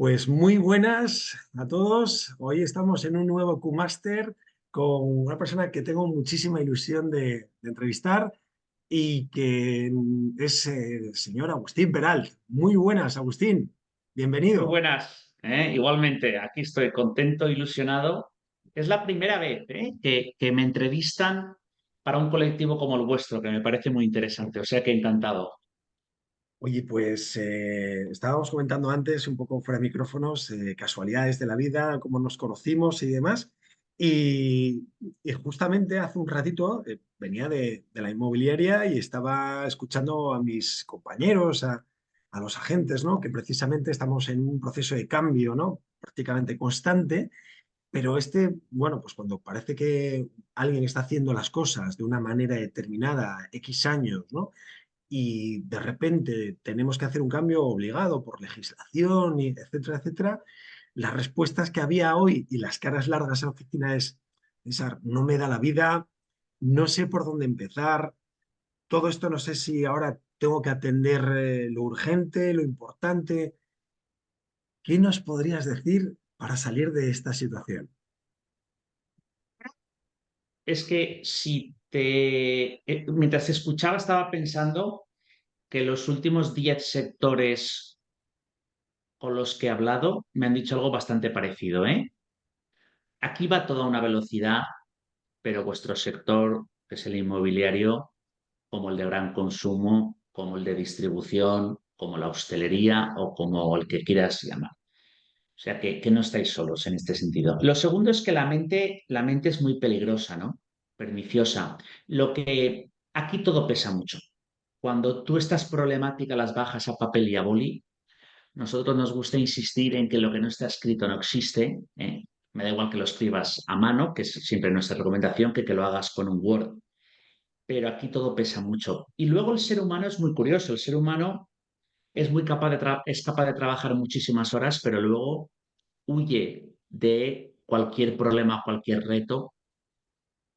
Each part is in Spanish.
Pues muy buenas a todos. Hoy estamos en un nuevo Q-Master con una persona que tengo muchísima ilusión de entrevistar y que es el señor Agustín Peral. Muy buenas, Agustín. Muy Bienvenido. buenas, igualmente, aquí estoy contento, ilusionado. Es la primera vez, que me entrevistan para un colectivo como el vuestro, que me parece muy interesante, o sea que encantado. Oye, pues estábamos comentando antes, un poco fuera de micrófonos, casualidades de la vida, cómo nos conocimos y demás. Y, y justamente hace un ratito venía de la inmobiliaria y estaba escuchando a mis compañeros, a los agentes, ¿no? Que precisamente estamos en un proceso de cambio, ¿no? Prácticamente constante, pero bueno, pues cuando parece que alguien está haciendo las cosas de una manera determinada, X años, ¿no? Y de repente tenemos que hacer un cambio obligado por legislación, y etcétera, etcétera, las respuestas que había hoy y las caras largas en la oficina es, César, no me da la vida, no sé por dónde empezar, todo esto no sé si ahora tengo que atender lo urgente, lo importante. ¿Qué nos podrías decir para salir de esta situación? Es que si mientras te escuchaba estaba pensando que los últimos 10 sectores con los que he hablado me han dicho algo bastante parecido, ¿eh? Aquí va toda una velocidad, pero vuestro sector, que es el inmobiliario, como el de gran consumo, como el de distribución, como la hostelería o como el que quieras llamar. O sea que no estáis solos en este sentido. Lo segundo es que la mente es muy peligrosa, ¿no? Perniciosa. Lo que aquí todo pesa mucho. Cuando tú estas problemáticas las bajas a papel y a boli, nosotros nos gusta insistir en que lo que no está escrito no existe. ¿Eh? Me da igual que lo escribas a mano, que es siempre nuestra recomendación, que lo hagas con un Word, pero aquí todo pesa mucho. Y luego el ser humano es muy curioso, el ser humano es capaz de trabajar muchísimas horas, pero luego huye de cualquier problema, cualquier reto,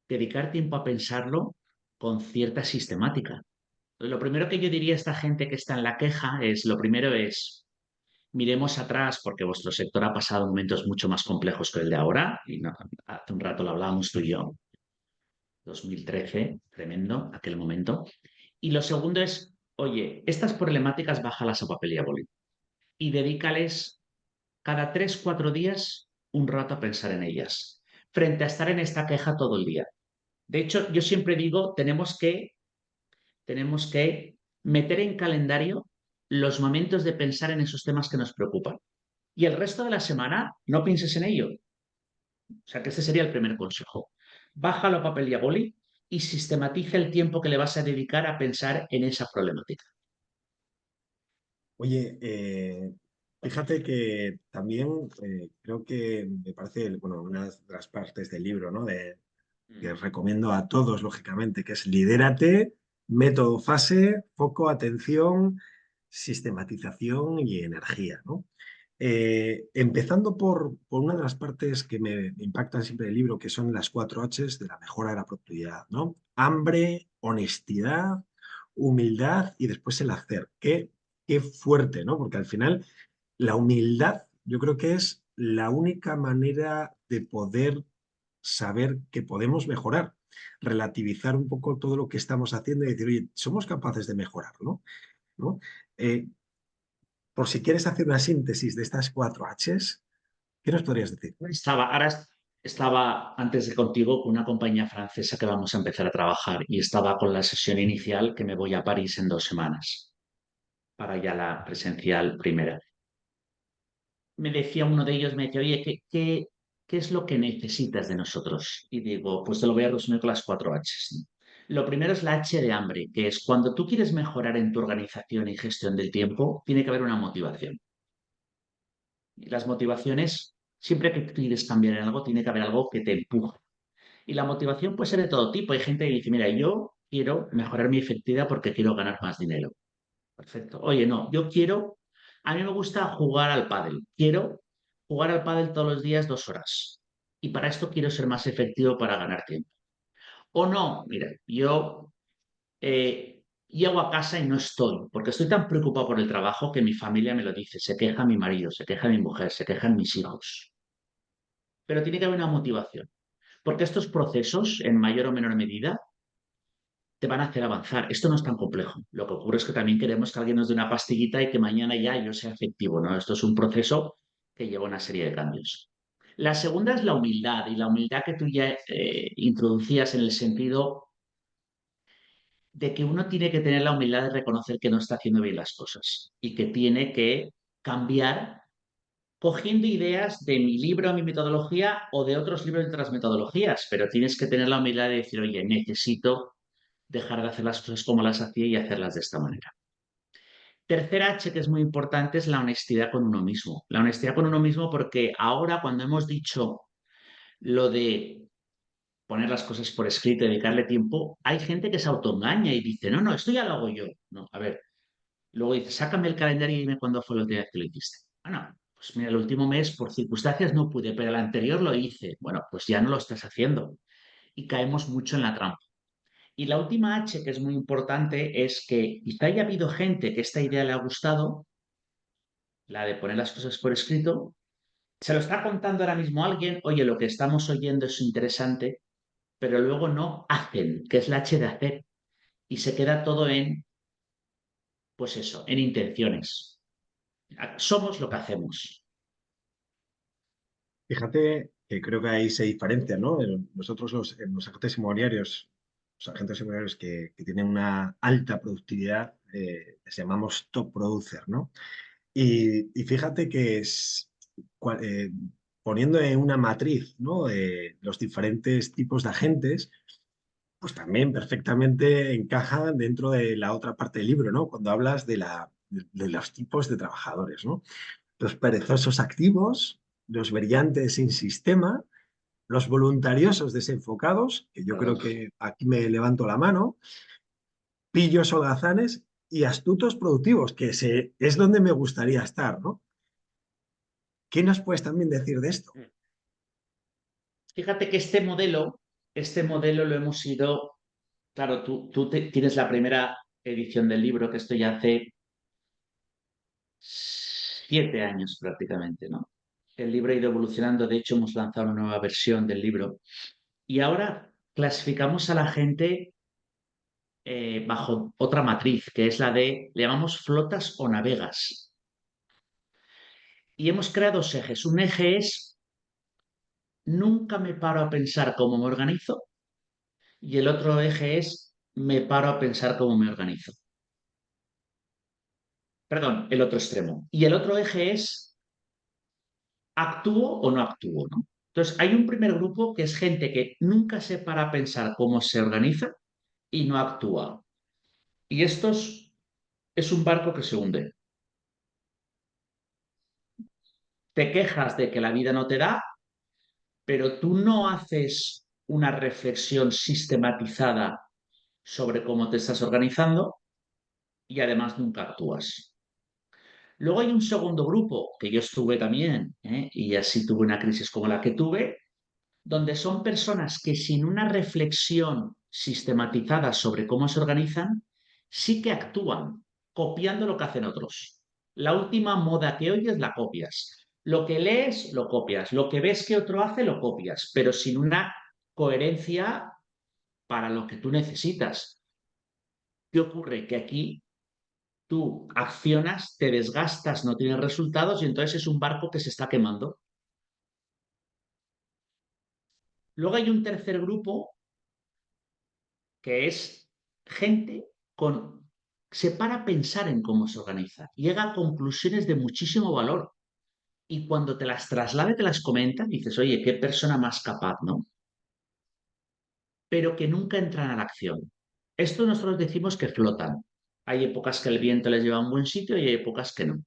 dedicar tiempo a pensarlo con cierta sistemática. Lo primero que yo diría a esta gente que está en la queja es, lo primero es, miremos atrás porque vuestro sector ha pasado momentos mucho más complejos que el de ahora, y hace un rato lo hablábamos tú y yo, 2013, tremendo, aquel momento. Y lo segundo es, oye, estas problemáticas bájalas a papel y a boli y dedícales cada 3, 4 días un rato a pensar en ellas, frente a estar en esta queja todo el día. De hecho, yo siempre digo, tenemos que meter en calendario los momentos de pensar en esos temas que nos preocupan. Y el resto de la semana no pienses en ello. O sea que este sería el primer consejo. Bájalo a papel y a boli y sistematiza el tiempo que le vas a dedicar a pensar en esa problemática. Oye, fíjate que también creo que me parece, bueno, una de las partes del libro, ¿no? Que Mm. recomiendo a todos, lógicamente, que es lidérate, método, fase, foco, atención, sistematización y energía, ¿no? Empezando por una de las partes que me impactan siempre del libro, que son las 4 Hs de la mejora de la productividad, ¿no? Hambre, honestidad, humildad y después el hacer. Qué fuerte, ¿no? Porque al final la humildad yo creo que es la única manera de poder saber que podemos mejorar, relativizar un poco todo lo que estamos haciendo y decir, oye, somos capaces de mejorarlo, ¿no? Eh, por si quieres hacer una síntesis de estas 4 Hs, ¿qué nos podrías decir? Ahora estaba antes de contigo con una compañía francesa que vamos a empezar a trabajar y estaba con la sesión inicial que me voy a París en 2 semanas para ya la presencial primera. Me decía uno de ellos, me decía, oye, ¿qué es lo que necesitas de nosotros? Y digo, pues te lo voy a resumir con las 4 Hs. Lo primero es la H de hambre, que es cuando tú quieres mejorar en tu organización y gestión del tiempo, tiene que haber una motivación. Y las motivaciones, siempre que quieres cambiar en algo, tiene que haber algo que te empuje. Y la motivación puede ser de todo tipo. Hay gente que dice, mira, yo quiero mejorar mi efectividad porque quiero ganar más dinero. Perfecto. Oye, no, a mí me gusta jugar al pádel. Quiero jugar al pádel todos los días 2 horas. Y para esto quiero ser más efectivo para ganar tiempo. O no, mira, yo eh, llego a casa y no estoy, porque estoy tan preocupado por el trabajo que mi familia me lo dice, se queja mi marido, se queja mi mujer, se quejan mis hijos. Pero tiene que haber una motivación, porque estos procesos, en mayor o menor medida, te van a hacer avanzar. Esto no es tan complejo. Lo que ocurre es que también queremos que alguien nos dé una pastillita y que mañana ya yo sea efectivo, ¿no? Esto es un proceso que lleva una serie de cambios. La segunda es la humildad, y la humildad que tú ya introducías en el sentido de que uno tiene que tener la humildad de reconocer que no está haciendo bien las cosas y que tiene que cambiar cogiendo ideas de mi libro, mi metodología o de otros libros de otras metodologías, pero tienes que tener la humildad de decir, oye, necesito dejar de hacer las cosas como las hacía y hacerlas de esta manera. Tercera H que es muy importante es la honestidad con uno mismo. La honestidad con uno mismo porque ahora cuando hemos dicho lo de poner las cosas por escrito, dedicarle tiempo, hay gente que se autoengaña y dice, no, no, esto ya lo hago yo. No, a ver, luego dice, sácame el calendario y dime cuándo fue la última vez que lo hiciste. Bueno, pues mira, el último mes por circunstancias no pude, pero el anterior lo hice. Bueno, pues ya no lo estás haciendo. Y caemos mucho en la trampa. Y la última H, que es muy importante, es que quizá haya habido gente que esta idea le ha gustado, la de poner las cosas por escrito, se lo está contando ahora mismo a alguien, oye, lo que estamos oyendo es interesante, pero luego no hacen, que es la H de hacer, y se queda todo en, pues eso, en intenciones. Somos lo que hacemos. Fíjate que creo que ahí se diferencia, ¿no? Nosotros en los agentes inmobiliarios, los agentes inmobiliarios que tienen una alta productividad, les llamamos top producer, ¿no? Y fíjate que cua- eh, poniendo en una matriz, ¿no? Los diferentes tipos de agentes, pues también perfectamente encaja dentro de la otra parte del libro, ¿no? Cuando hablas de los tipos de trabajadores, ¿no? Los perezosos activos, los brillantes sin sistema, los voluntariosos desenfocados, que yo creo Uf. que aquí me levanto la mano, pillos holgazanes y astutos productivos, es donde me gustaría estar, ¿no? ¿Qué nos puedes también decir de esto? Fíjate que este modelo lo hemos ido, claro, tienes la primera edición del libro, que esto ya hace 7 años prácticamente, ¿no? El libro ha ido evolucionando, de hecho hemos lanzado una nueva versión del libro y ahora clasificamos a la gente bajo otra matriz, que es la de, le llamamos flotas o navegas. Y hemos creado dos ejes. Un eje es, nunca me paro a pensar cómo me organizo, y el otro eje es, me paro a pensar cómo me organizo. Perdón, el otro extremo. Y el otro eje es, ¿actúo o no actúo? ¿No? Entonces, hay un primer grupo que es gente que nunca se para a pensar cómo se organiza y no actúa. Y estos es un barco que se hunde. Te quejas de que la vida no te da, pero tú no haces una reflexión sistematizada sobre cómo te estás organizando y además nunca actúas. Luego hay un segundo grupo, que yo estuve también, y así tuve una crisis como la que tuve, donde son personas que sin una reflexión sistematizada sobre cómo se organizan, sí que actúan, copiando lo que hacen otros. La última moda que oyes la copias. Lo que lees, lo copias. Lo que ves que otro hace, lo copias, pero sin una coherencia para lo que tú necesitas. ¿Qué ocurre? Que aquí tú accionas, te desgastas, no tienes resultados y entonces es un barco que se está quemando. Luego hay un tercer grupo que es gente con se para a pensar en cómo se organiza, llega a conclusiones de muchísimo valor y cuando te las traslada y te las comenta, dices, oye, qué persona más capaz, ¿no? Pero que nunca entran a la acción. Esto nosotros decimos que flotan. Hay épocas que el viento les lleva a un buen sitio y hay épocas que no.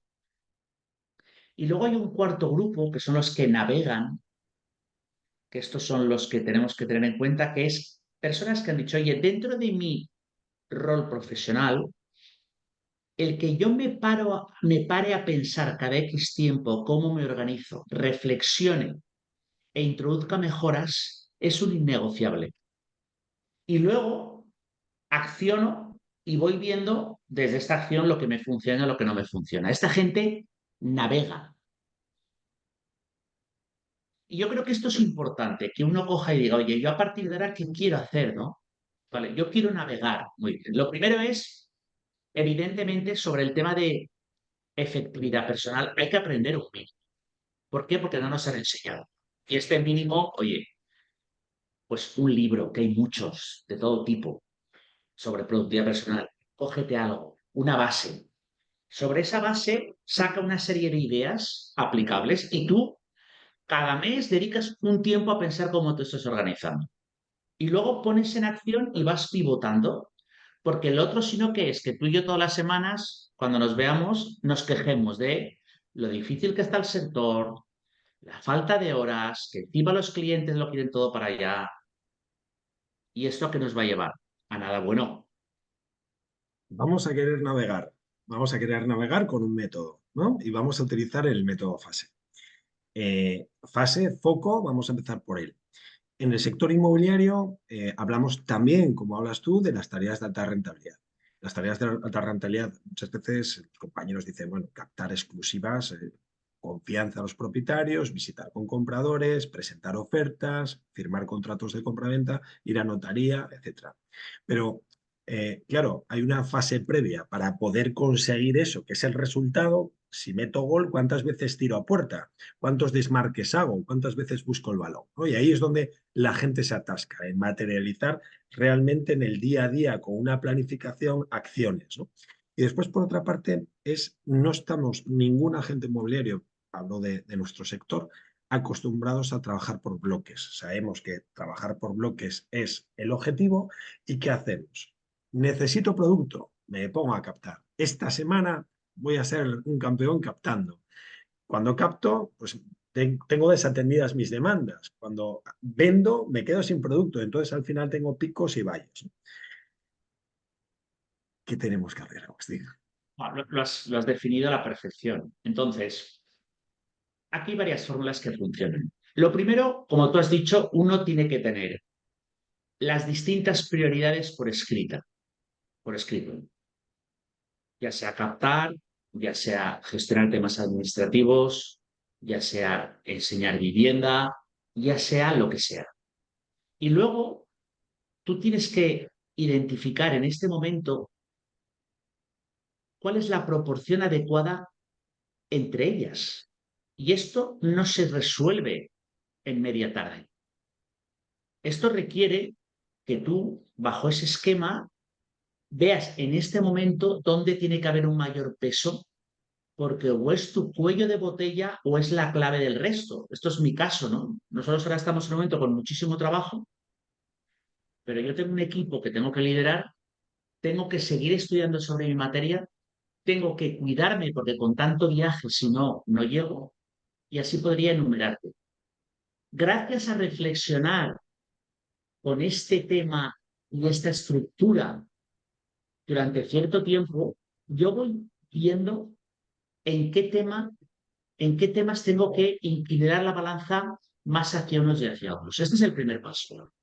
Y luego hay un cuarto grupo que son los que navegan, que estos son los que tenemos que tener en cuenta, que es personas que han dicho, oye, dentro de mi rol profesional, el que yo me pare a pensar cada X tiempo cómo me organizo, reflexione e introduzca mejoras, es un innegociable. Y luego acciono y voy viendo desde esta acción lo que me funciona y lo que no me funciona. Esta gente navega. Y yo creo que esto es importante, que uno coja y diga, oye, yo a partir de ahora, ¿qué quiero hacer, no? Vale, yo quiero navegar. Muy bien. Lo primero es, evidentemente, sobre el tema de efectividad personal, hay que aprender un mínimo. ¿Por qué? Porque no nos han enseñado. Y este mínimo, oye, pues un libro, que hay muchos, de todo tipo, sobre productividad personal. Cógete algo, una base. Sobre esa base, saca una serie de ideas aplicables y tú cada mes dedicas un tiempo a pensar cómo te estás organizando. Y luego pones en acción y vas pivotando, porque el otro, sino que es que tú y yo todas las semanas, cuando nos veamos, nos quejemos de lo difícil que está el sector, la falta de horas, que encima los clientes lo quieren todo para allá. ¿Y esto a qué nos va a llevar? A nada bueno. Vamos a querer navegar, vamos a querer navegar con un método, ¿no? Y vamos a utilizar el método FASE. Fase, foco, vamos a empezar por él. En el sector inmobiliario hablamos también, como hablas tú, de las tareas de alta rentabilidad. Las tareas de alta rentabilidad, muchas veces los compañeros dicen, bueno, captar exclusivas, confianza a los propietarios, visitar con compradores, presentar ofertas, firmar contratos de compraventa, ir a notaría, etcétera. Pero, claro, hay una fase previa para poder conseguir eso, que es el resultado. Si meto gol, ¿cuántas veces tiro a puerta? ¿Cuántos desmarques hago? ¿Cuántas veces busco el balón? ¿No? Y ahí es donde la gente se atasca, en materializar realmente en el día a día con una planificación acciones, ¿no? Y después, por otra parte, no estamos, ningún agente inmobiliario, hablo de nuestro sector, acostumbrados a trabajar por bloques. Sabemos que trabajar por bloques es el objetivo y ¿qué hacemos? Necesito producto, me pongo a captar. Esta semana voy a ser un campeón captando. Cuando capto, pues tengo desatendidas mis demandas. Cuando vendo, me quedo sin producto. Entonces, al final tengo picos y valles. ¿Qué tenemos que hacer, Agustín? Lo has definido a la perfección. Entonces, aquí hay varias fórmulas que funcionan. Lo primero, como tú has dicho, uno tiene que tener las distintas prioridades por escrito, ya sea captar, ya sea gestionar temas administrativos, ya sea enseñar vivienda, ya sea lo que sea. Y luego tú tienes que identificar en este momento cuál es la proporción adecuada entre ellas. Y esto no se resuelve en media tarde. Esto requiere que tú, bajo ese esquema, veas en este momento dónde tiene que haber un mayor peso, porque o es tu cuello de botella o es la clave del resto. Esto es mi caso, ¿no? Nosotros ahora estamos en un momento con muchísimo trabajo, pero yo tengo un equipo que tengo que liderar, tengo que seguir estudiando sobre mi materia, tengo que cuidarme porque con tanto viaje, si no, no llego, y así podría enumerarte. Gracias a reflexionar con este tema y esta estructura durante cierto tiempo, yo voy viendo en qué tema, en qué temas tengo que inclinar la balanza más hacia unos y hacia otros. Este es el primer paso.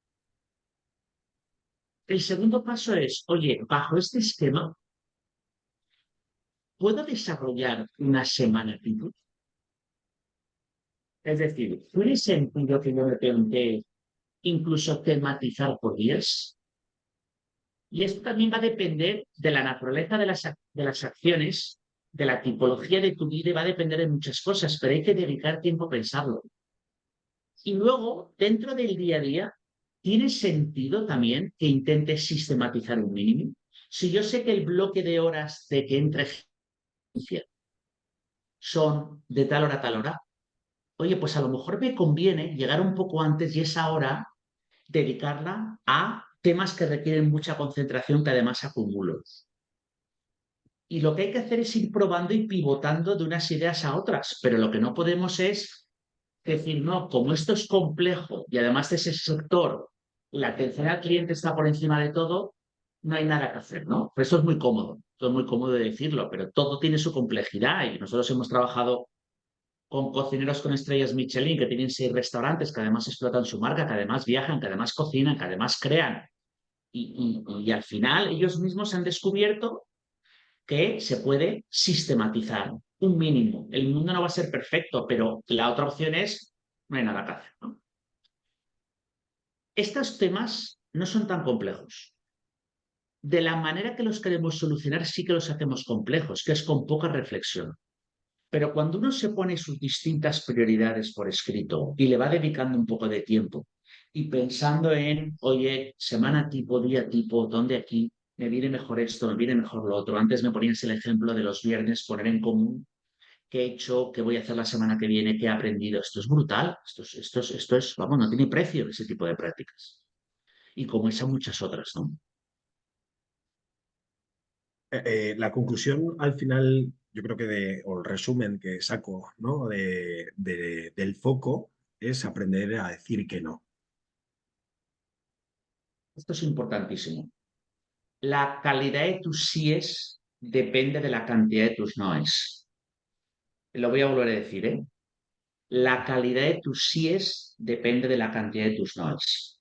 El segundo paso es, oye, bajo este esquema, ¿puedo desarrollar una semana tipo? Es decir, ¿tiene sentido que yo me plantee incluso tematizar por días? Y esto también va a depender de la naturaleza de las acciones, de la tipología de tu vida, y va a depender de muchas cosas, pero hay que dedicar tiempo a pensarlo. Y luego, dentro del día a día, ¿tiene sentido también que intentes sistematizar un mínimo? Si yo sé que el bloque de horas de que entre son de tal hora a tal hora, oye, pues a lo mejor me conviene llegar un poco antes y esa hora dedicarla a temas que requieren mucha concentración que además acumulo. Y lo que hay que hacer es ir probando y pivotando de unas ideas a otras, pero lo que no podemos es decir, no, como esto es complejo y además de ese sector, la atención al cliente está por encima de todo, no hay nada que hacer, ¿no? Pues eso es muy cómodo de decirlo, pero todo tiene su complejidad y nosotros hemos trabajado con cocineros con estrellas Michelin que tienen 6 restaurantes, que además explotan su marca, que además viajan, que además cocinan, que además crean. Y al final ellos mismos han descubierto que se puede sistematizar un mínimo. El mundo no va a ser perfecto, pero la otra opción es no hay nada que hacer, ¿no? Estos temas no son tan complejos. De la manera que los queremos solucionar, sí que los hacemos complejos, que es con poca reflexión. Pero cuando uno se pone sus distintas prioridades por escrito y le va dedicando un poco de tiempo y pensando en, oye, semana tipo, día tipo, ¿dónde aquí me viene mejor esto, me viene mejor lo otro? Antes me ponías el ejemplo de los viernes, poner en común qué he hecho, qué voy a hacer la semana que viene, qué he aprendido. Esto es brutal, esto es, vamos, no tiene precio ese tipo de prácticas. Y como esa, muchas otras, ¿no? La conclusión al final, yo creo que o el resumen que saco, ¿no? Del foco es aprender a decir que no. Esto es importantísimo. La calidad de tus síes depende de la cantidad de tus noes. Lo voy a volver a decir, ¿eh? La calidad de tus síes depende de la cantidad de tus noes.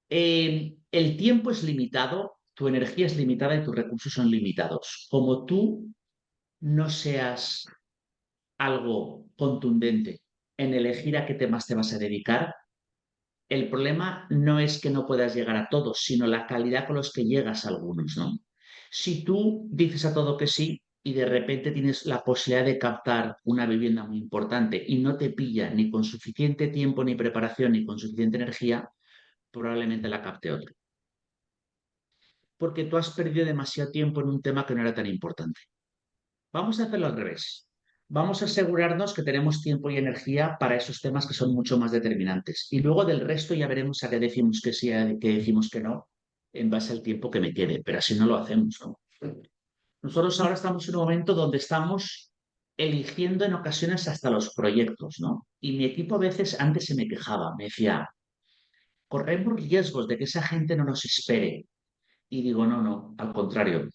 El tiempo es limitado, tu energía es limitada y tus recursos son limitados. Como tú no seas algo contundente en elegir a qué temas te vas a dedicar, el problema no es que no puedas llegar a todos, sino la calidad con los que llegas a algunos, ¿no? Si tú dices a todo que sí y de repente tienes la posibilidad de captar una vivienda muy importante y no te pilla ni con suficiente tiempo, ni preparación, ni con suficiente energía, probablemente la capte otro. Porque tú has perdido demasiado tiempo en un tema que no era tan importante. Vamos a hacerlo al revés. Vamos a asegurarnos que tenemos tiempo y energía para esos temas que son mucho más determinantes. Y luego del resto ya veremos a qué decimos que sí, a qué decimos que no, en base al tiempo que me quede. Pero así no lo hacemos, ¿no? Nosotros ahora estamos en un momento donde estamos eligiendo en ocasiones hasta los proyectos, ¿no? Y mi equipo a veces antes se me quejaba, me decía, corremos riesgos de que esa gente no nos espere. Y digo, no, no, al contrario,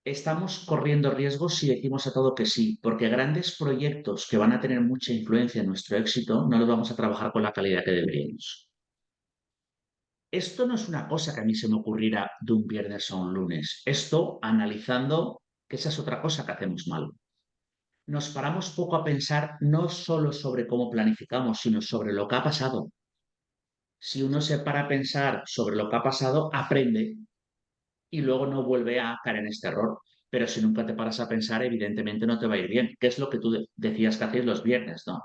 estamos corriendo riesgos si decimos a todo que sí, porque grandes proyectos que van a tener mucha influencia en nuestro éxito no los vamos a trabajar con la calidad que deberíamos. Esto no es una cosa que a mí se me ocurriera de un viernes a un lunes. Esto analizando que esa es otra cosa que hacemos mal. Nos paramos poco a pensar no solo sobre cómo planificamos, sino sobre lo que ha pasado. Si uno se para a pensar sobre lo que ha pasado, aprende y luego no vuelve a caer en este error. Pero si nunca te paras a pensar, evidentemente no te va a ir bien, que es lo que tú decías que hacéis los viernes, ¿no?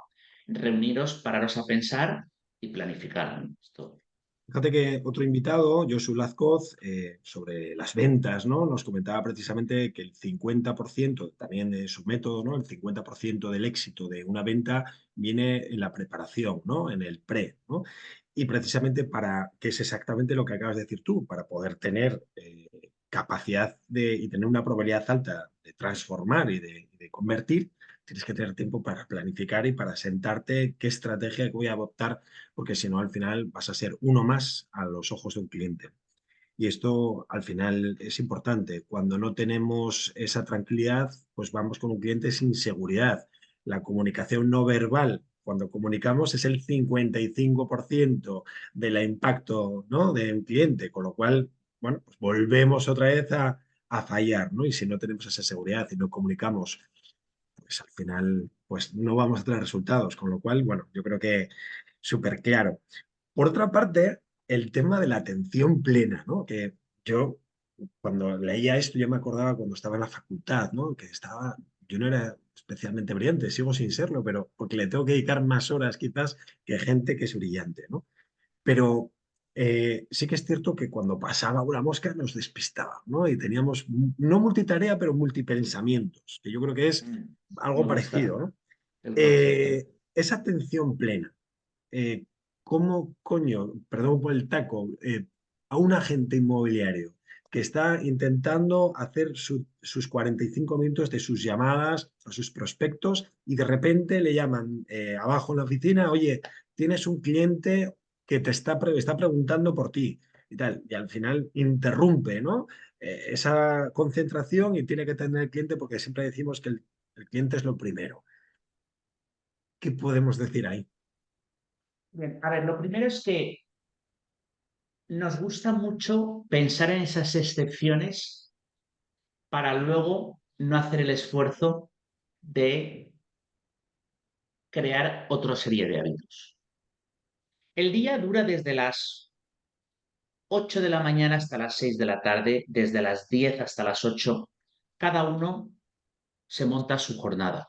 Reuniros, pararos a pensar y planificar, ¿no? Esto. Fíjate que otro invitado, Josu Lazcoz, sobre las ventas, ¿no? Nos comentaba precisamente que el 50% también de su método, ¿no? El 50% del éxito de una venta viene en la preparación, ¿no? En el pre, ¿no? Y precisamente que es exactamente lo que acabas de decir tú, para poder tener capacidad y tener una probabilidad alta de transformar y de convertir, tienes que tener tiempo para planificar y para sentarte qué estrategia voy a adoptar, porque si no, al final vas a ser uno más a los ojos de un cliente. Y esto al final es importante. Cuando no tenemos esa tranquilidad, pues vamos con un cliente sin seguridad. La comunicación no verbal, cuando comunicamos, es el 55% del impacto, ¿no? De un cliente, con lo cual, bueno, pues volvemos otra vez a fallar, ¿no? Y si no tenemos esa seguridad y no comunicamos, pues al final pues no vamos a tener resultados, con lo cual, bueno, yo creo que súper claro. Por otra parte, el tema de la atención plena, ¿no? Que yo cuando leía esto yo me acordaba cuando estaba en la facultad, ¿no? Yo no era especialmente brillante, sigo sin serlo, pero porque le tengo que dedicar más horas quizás que gente que es brillante, ¿no? Pero sí que es cierto que cuando pasaba una mosca nos despistaba, ¿no? Y teníamos no multitarea, pero multipensamientos, que yo creo que es Me algo gusta parecido, ¿no? el concepto. Esa atención plena, ¿cómo coño, perdón por el taco, a un agente inmobiliario que está intentando hacer sus 45 minutos de sus llamadas a sus prospectos y de repente le llaman abajo en la oficina, oye, tienes un cliente que está preguntando por ti y tal, y al final interrumpe, ¿no? Esa concentración y tiene que tener el cliente porque siempre decimos que el cliente es lo primero. ¿Qué podemos decir ahí? Bien, a ver, lo primero es que nos gusta mucho pensar en esas excepciones para luego no hacer el esfuerzo de crear otra serie de hábitos. El día dura desde las 8 de la mañana hasta las 6 de la tarde, desde las 10 hasta las 8. Cada uno se monta su jornada.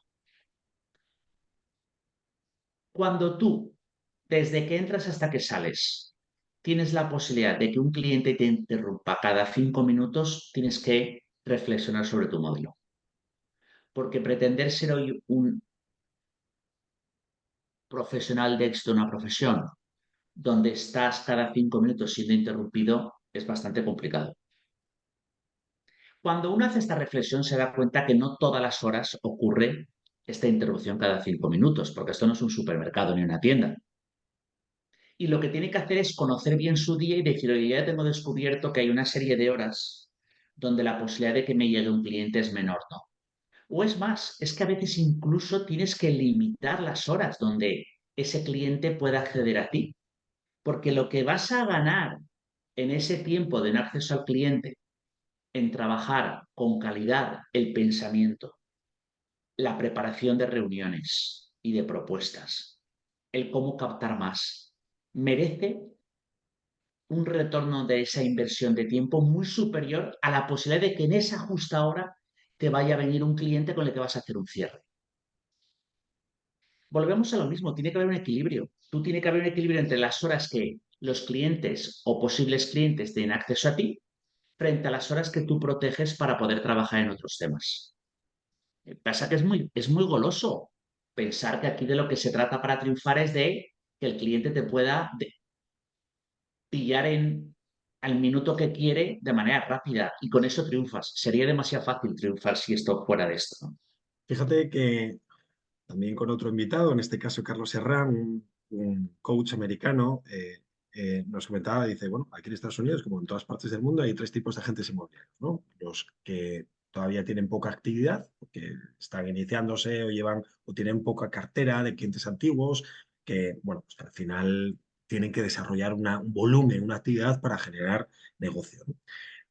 Cuando tú, desde que entras hasta que sales, tienes la posibilidad de que un cliente te interrumpa cada 5 minutos, tienes que reflexionar sobre tu modelo. Porque pretender ser hoy un profesional de éxito en una profesión donde estás cada 5 minutos siendo interrumpido es bastante complicado. Cuando uno hace esta reflexión se da cuenta que no todas las horas ocurre esta interrupción cada 5 minutos, porque esto no es un supermercado ni una tienda. Y lo que tiene que hacer es conocer bien su día y decir, oye, ya tengo descubierto que hay una serie de horas donde la posibilidad de que me llegue un cliente es menor, ¿no? O es más, es que a veces incluso tienes que limitar las horas donde ese cliente pueda acceder a ti, porque lo que vas a ganar en ese tiempo de no acceso al cliente, en trabajar con calidad el pensamiento, la preparación de reuniones y de propuestas, el cómo captar más, merece un retorno de esa inversión de tiempo muy superior a la posibilidad de que en esa justa hora te vaya a venir un cliente con el que vas a hacer un cierre. Volvemos a lo mismo, tiene que haber un equilibrio. Tú tiene que haber un equilibrio entre las horas que los clientes o posibles clientes tienen acceso a ti frente a las horas que tú proteges para poder trabajar en otros temas. Pasa que es muy goloso pensar que aquí de lo que se trata para triunfar es de que el cliente te pueda pillar al minuto que quiere de manera rápida y con eso triunfas. Sería demasiado fácil triunfar si esto fuera de esto, ¿no? Fíjate que también con otro invitado, en este caso Carlos Herrán, un coach americano, nos comentaba, dice, bueno, aquí en Estados Unidos, como en todas partes del mundo, hay tres tipos de agentes inmobiliarios, ¿no? Los que todavía tienen poca actividad, porque están iniciándose o llevan o tienen poca cartera de clientes antiguos, que, bueno, pues al final tienen que desarrollar un volumen, una actividad para generar negocio, ¿no?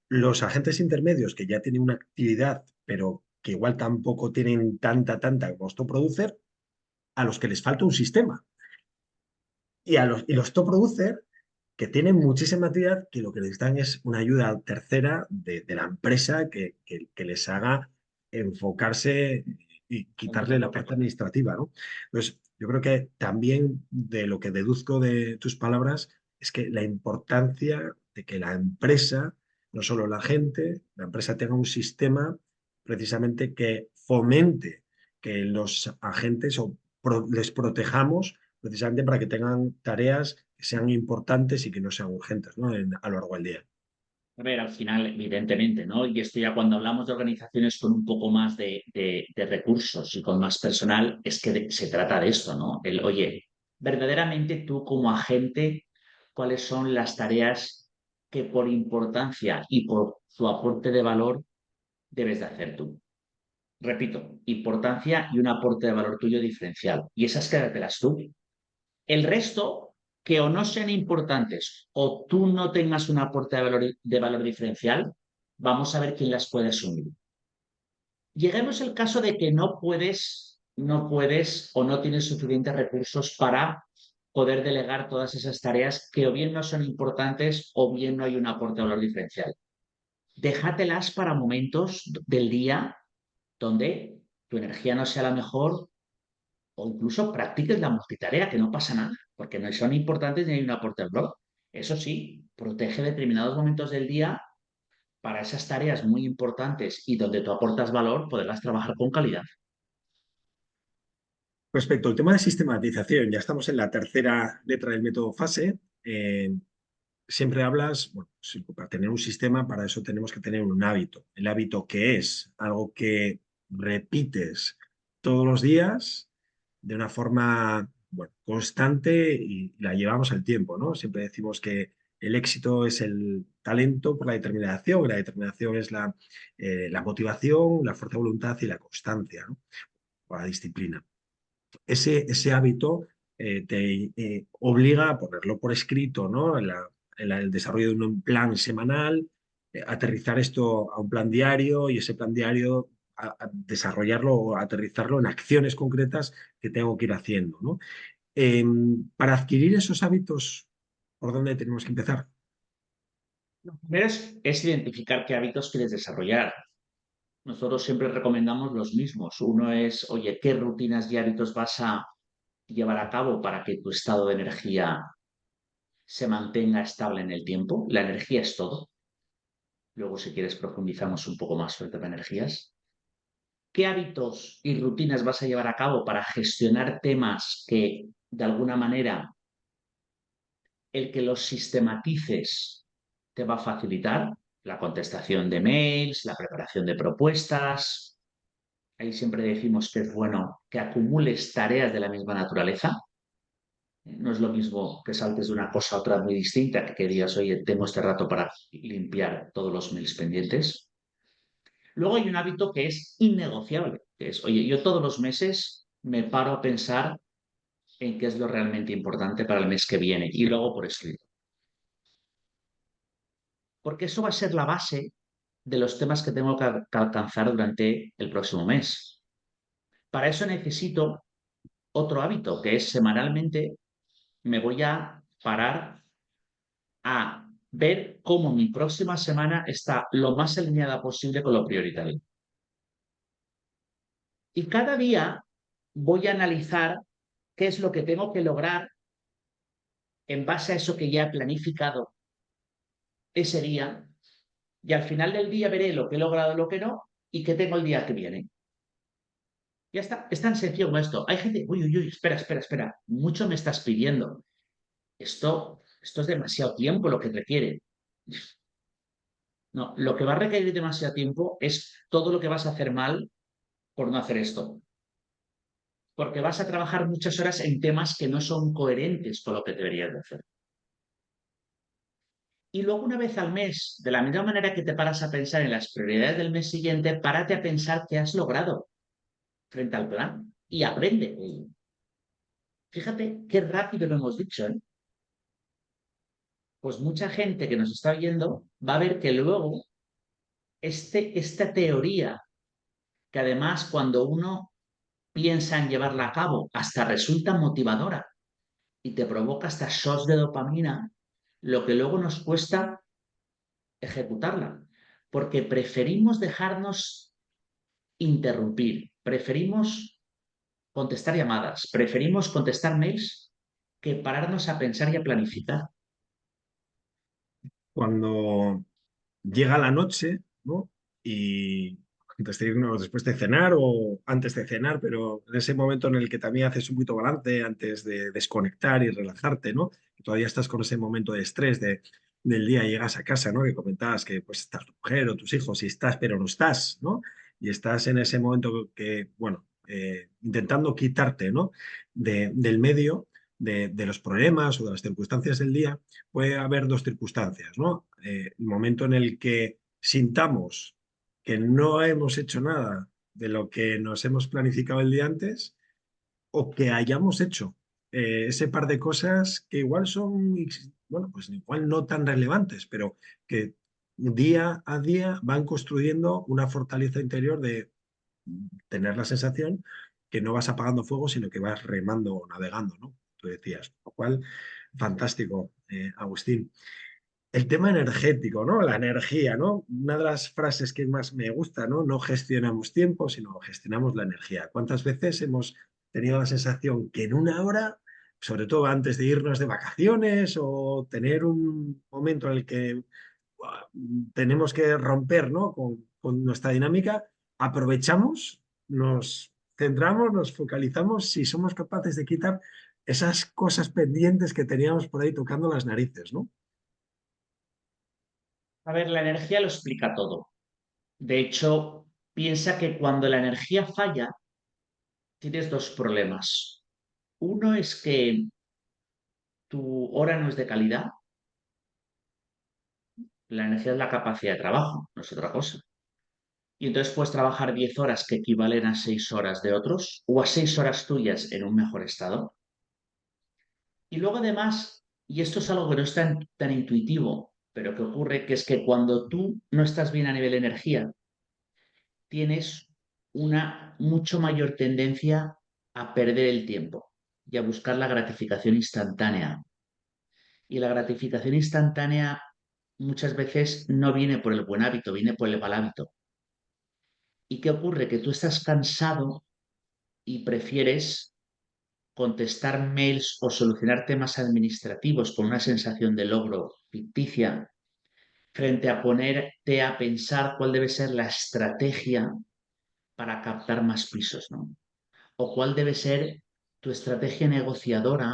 Los agentes intermedios que ya tienen una actividad, pero que igual tampoco tienen tanta como los top producer, a los que les falta un sistema. Y los top producer que tienen muchísima actividad, que lo que necesitan es una ayuda tercera de la empresa que les haga enfocarse y quitarle la parte administrativa, ¿no? Entonces, yo creo que también de lo que deduzco de tus palabras es que la importancia de que la empresa, no solo la gente, la empresa tenga un sistema precisamente que fomente que los agentes les protejamos precisamente para que tengan tareas que sean importantes y que no sean urgentes, ¿no? A lo largo del día. A ver, al final, evidentemente, ¿no? Y esto ya cuando hablamos de organizaciones con un poco más de recursos y con más personal, es que se trata de esto, ¿no? Oye, verdaderamente tú como agente, ¿cuáles son las tareas que por importancia y por su aporte de valor debes de hacer tú? Repito, importancia y un aporte de valor tuyo diferencial. Y esas quédatelas tú. El resto, que o no sean importantes o tú no tengas un aporte de valor diferencial, vamos a ver quién las puede asumir. Lleguemos al caso de que no puedes o no tienes suficientes recursos para poder delegar todas esas tareas que o bien no son importantes o bien no hay un aporte de valor diferencial. Déjatelas para momentos del día donde tu energía no sea la mejor o incluso practiques la multitarea, que no pasa nada, porque no son importantes ni hay un aporte al blog. Eso sí, protege determinados momentos del día para esas tareas muy importantes y donde tú aportas valor, poderlas trabajar con calidad. Respecto al tema de sistematización, ya estamos en la tercera letra del método FASE. Siempre hablas, bueno, sí, para tener un sistema, para eso tenemos que tener un hábito. El hábito que es algo que repites todos los días de una forma, bueno, constante y la llevamos al tiempo, ¿no? Siempre decimos que el éxito es el talento por la determinación, y la determinación es la motivación, la fuerza de voluntad y la constancia, ¿no? O la disciplina. Ese hábito te obliga a ponerlo por escrito, ¿no? el desarrollo de un plan semanal, aterrizar esto a un plan diario y ese plan diario desarrollarlo o aterrizarlo en acciones concretas que tengo que ir haciendo, ¿no? Para adquirir esos hábitos, ¿por dónde tenemos que empezar? Lo primero es identificar qué hábitos quieres desarrollar. Nosotros siempre recomendamos los mismos. Uno es, oye, ¿qué rutinas y hábitos vas a llevar a cabo para que tu estado de energía se mantenga estable en el tiempo? La energía es todo. Luego, si quieres, profundizamos un poco más sobre tema energías. ¿Qué hábitos y rutinas vas a llevar a cabo para gestionar temas que, de alguna manera, el que los sistematices te va a facilitar? La contestación de mails, la preparación de propuestas. Ahí siempre decimos que es bueno que acumules tareas de la misma naturaleza. No es lo mismo que saltes de una cosa a otra muy distinta, que digas, oye, tengo este rato para limpiar todos los mails pendientes. Luego hay un hábito que es innegociable, que es, oye, yo todos los meses me paro a pensar en qué es lo realmente importante para el mes que viene y luego por escrito. Porque eso va a ser la base de los temas que tengo que alcanzar durante el próximo mes. Para eso necesito otro hábito, que es semanalmente me voy a parar a ver cómo mi próxima semana está lo más alineada posible con lo prioritario. Y cada día voy a analizar qué es lo que tengo que lograr en base a eso que ya he planificado ese día. Y al final del día veré lo que he logrado y lo que no y qué tengo el día que viene. Ya está, es tan sencillo como esto. Hay gente, uy, uy, uy, espera, espera, espera, mucho me estás pidiendo. Esto es demasiado tiempo lo que requiere. No, lo que va a requerir demasiado tiempo es todo lo que vas a hacer mal por no hacer esto. Porque vas a trabajar muchas horas en temas que no son coherentes con lo que deberías de hacer. Y luego una vez al mes, de la misma manera que te paras a pensar en las prioridades del mes siguiente, párate a pensar qué has logrado frente al plan y aprende de ello. Fíjate qué rápido lo hemos dicho, ¿eh? Pues mucha gente que nos está viendo va a ver que luego esta teoría, que además cuando uno piensa en llevarla a cabo, hasta resulta motivadora y te provoca hasta shots de dopamina, lo que luego nos cuesta ejecutarla, porque preferimos dejarnos interrumpir, preferimos contestar llamadas, preferimos contestar mails que pararnos a pensar y a planificar. Cuando llega la noche, ¿no? Y antes de irnos, después de cenar o antes de cenar, pero en ese momento en el que también haces un poquito balance antes de desconectar y relajarte, ¿no? Que todavía estás con ese momento de estrés del día, llegas a casa, ¿no? Que comentabas que pues estás tu mujer o tus hijos y estás, pero no estás, ¿no? Y estás en ese momento que, bueno, intentando quitarte, ¿no? Del medio. De los problemas o de las circunstancias del día, puede haber dos circunstancias, ¿no? El momento en el que sintamos que no hemos hecho nada de lo que nos hemos planificado el día antes o que hayamos hecho ese par de cosas que igual son, bueno, pues igual no tan relevantes, pero que día a día van construyendo una fortaleza interior de tener la sensación que no vas apagando fuego, sino que vas remando o navegando, ¿no? Tú decías, lo cual, fantástico, Agustín. El tema energético, ¿no? La energía, ¿no? Una de las frases que más me gusta, ¿no? No gestionamos tiempo, sino gestionamos la energía. ¿Cuántas veces hemos tenido la sensación que en una hora, sobre todo antes de irnos de vacaciones o tener un momento en el que buah, tenemos que romper, ¿no? Con nuestra dinámica, aprovechamos, nos centramos, nos focalizamos si somos capaces de quitar esas cosas pendientes que teníamos por ahí tocando las narices, ¿no? A ver, la energía lo explica todo. De hecho, piensa que cuando la energía falla, tienes dos problemas. Uno es que tu hora no es de calidad. La energía es la capacidad de trabajo, no es otra cosa. Y entonces puedes trabajar 10 horas que equivalen a 6 horas de otros o a 6 horas tuyas en un mejor estado. Y luego además Y esto es algo que no es tan intuitivo, pero que ocurre que es que cuando tú no estás bien a nivel energía, tienes una mucho mayor tendencia a perder el tiempo y a buscar la gratificación instantánea. Y la gratificación instantánea muchas veces no viene por el buen hábito, viene por el mal hábito. ¿Y qué ocurre? Que tú estás cansado y prefieres contestar mails o solucionar temas administrativos con una sensación de logro ficticia frente a ponerte a pensar cuál debe ser la estrategia para captar más pisos, ¿no? O cuál debe ser tu estrategia negociadora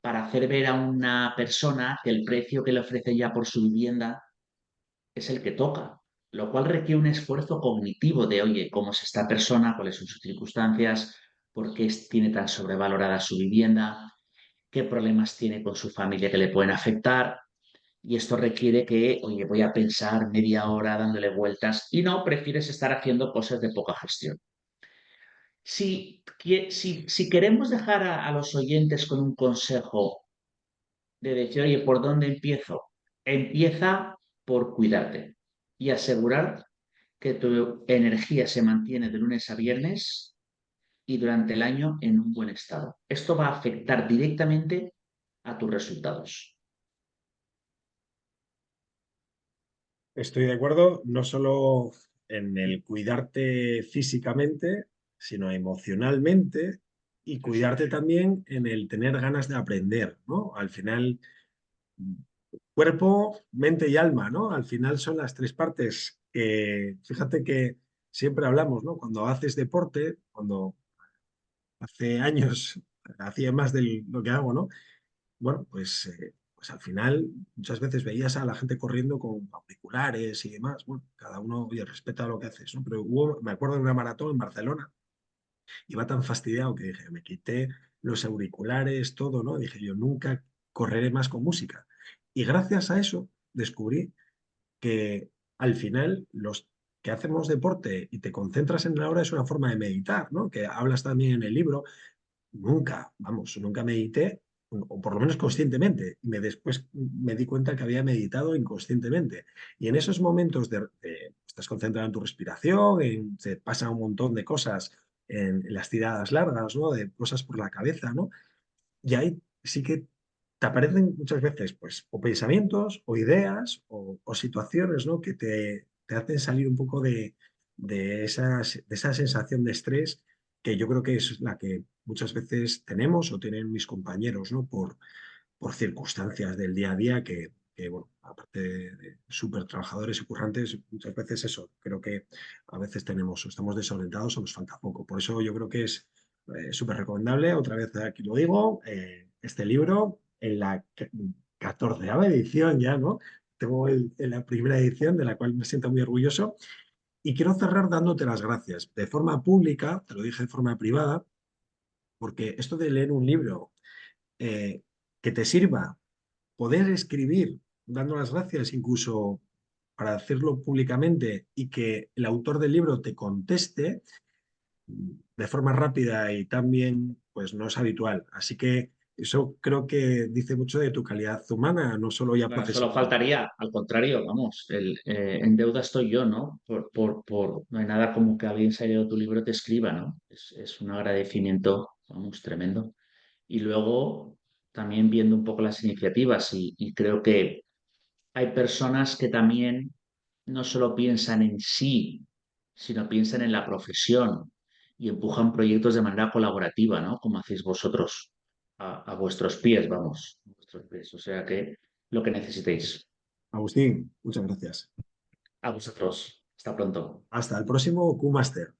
para hacer ver a una persona que el precio que le ofrece ya por su vivienda es el que toca, lo cual requiere un esfuerzo cognitivo de, oye, cómo es esta persona, cuáles son sus circunstancias, por qué tiene tan sobrevalorada su vivienda, qué problemas tiene con su familia que le pueden afectar. Y esto requiere que, oye, voy a pensar media hora dándole vueltas y no prefieres estar haciendo cosas de poca gestión. Si queremos dejar a los oyentes con un consejo de decir, oye, ¿por dónde empiezo? Empieza por cuidarte y asegurar que tu energía se mantiene de lunes a viernes y durante el año en un buen estado. Esto va a afectar directamente a tus resultados. Estoy de acuerdo, no solo en el cuidarte físicamente, sino emocionalmente y Eso cuidarte es. también en el tener ganas de aprender, ¿no? Al final, cuerpo, mente y alma, ¿no? Al final son las tres partes que, fíjate que siempre hablamos, ¿no? Cuando haces deporte, cuando hace años hacía más de lo que hago, ¿no? Bueno, pues al final muchas veces veías a la gente corriendo con auriculares y demás. Bueno, cada uno oye, respeta lo que haces, ¿no? Pero me acuerdo de una maratón en Barcelona, iba tan fastidiado que dije, me quité los auriculares, todo, ¿no? Dije, yo nunca correré más con música. Y gracias a eso descubrí que al final los que hacemos deporte y te concentras en la hora es una forma de meditar, ¿no? Que hablas también en el libro. Nunca, vamos, nunca medité, o por lo menos conscientemente. Después me di cuenta que había meditado inconscientemente. Y en esos momentos estás concentrado en tu respiración, te pasan un montón de cosas en las tiradas largas, ¿no? De cosas por la cabeza, ¿no? Y ahí sí que te aparecen muchas veces, pues, o pensamientos, o ideas, o situaciones, ¿no? Que te hacen salir un poco de esa sensación de estrés que yo creo que es la que muchas veces tenemos o tienen mis compañeros, ¿no? Por circunstancias del día a día bueno, aparte de súper trabajadores y currantes, muchas veces eso, creo que a veces tenemos o estamos desorientados o nos falta poco. Por eso yo creo que es súper recomendable, otra vez aquí lo digo, este libro en la 14ª edición ya, ¿no? Tengo en la primera edición de la cual me siento muy orgulloso y quiero cerrar dándote las gracias de forma pública, te lo dije de forma privada, porque esto de leer un libro que te sirva poder escribir dando las gracias incluso para hacerlo públicamente y que el autor del libro te conteste de forma rápida y también, pues no es habitual. Así que eso creo que dice mucho de tu calidad humana, no solo ya Bueno, solo profesional. faltaría, al contrario, vamos, en deuda estoy yo, ¿no? No hay nada como que alguien se haya leído tu libro y te escriba, ¿no? Es un agradecimiento, vamos, tremendo. Y luego también viendo un poco las iniciativas y creo que hay personas que también no solo piensan en sí, sino piensan en la profesión y empujan proyectos de manera colaborativa, ¿no? Como hacéis vosotros a vuestros pies, vamos, a vuestros pies. O sea que lo que necesitéis. Agustín, muchas gracias. A vosotros. Hasta pronto. Hasta el próximo Q-Master.